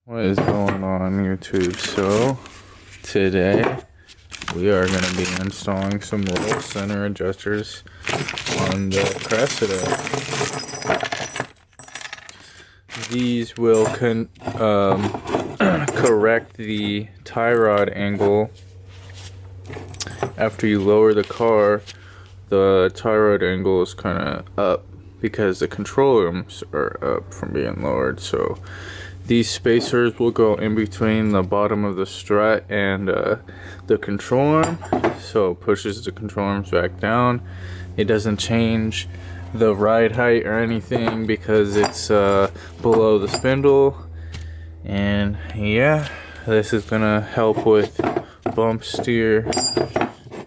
What is going on YouTube? So today we are going to be installing some roll center adjusters on the Cressida. These will correct the tie rod angle. After you lower the car, the tie rod angle is kind of up because the control arms are up from being lowered. So these spacers will go in between the bottom of the strut and the control arm, so it pushes the control arms back down. It doesn't change the ride height or anything because it's below the spindle. And yeah, this is gonna help with bump steer.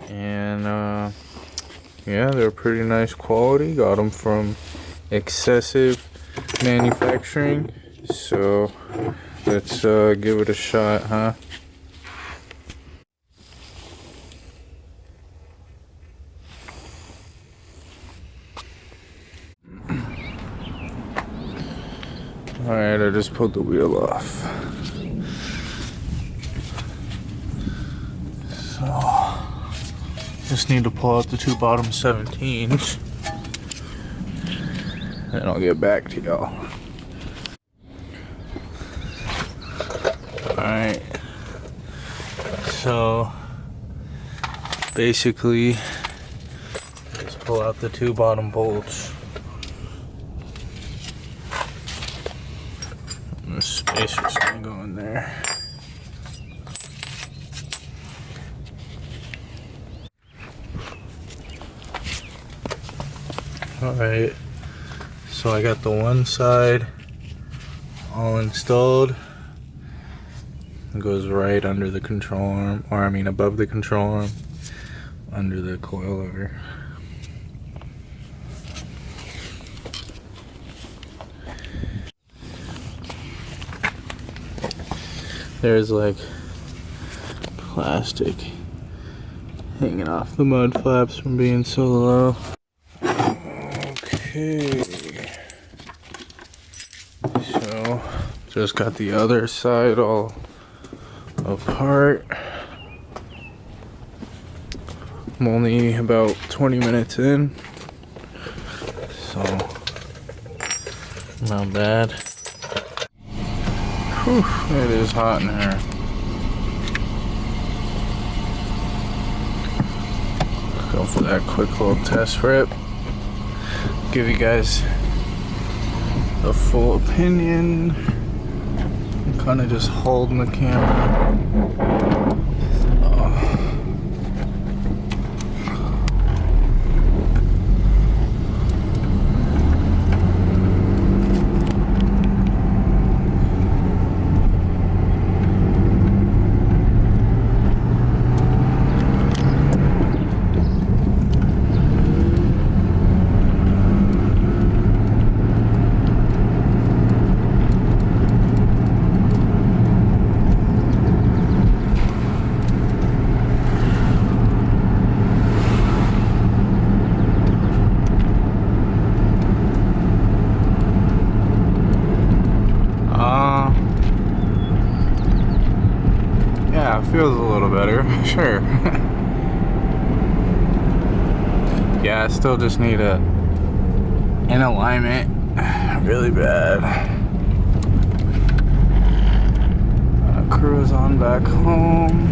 And yeah, they're pretty nice quality. Got them from Excessive Manufacturing. So let's give it a shot, huh? Alright, I just pulled the wheel off. So just need to pull out the two bottom 17s. And I'll get back to y'all. Alright, so basically just pull out the two bottom bolts. And the spacer's gonna go in there. Alright, so I got the one side all installed. It goes right under the control arm, or I mean above the control arm, under the coilover. There's like plastic hanging off the mud flaps from being so low. Okay, so just got the other side all apart. I'm only about 20 minutes in, so not bad. Whew, it is hot in here. Go for that quick little test rip. Give you guys a full opinion. I'm kind of just holding the camera. Yeah, it feels a little better, sure. Yeah, I still just need it in alignment really bad. Cruise on back home.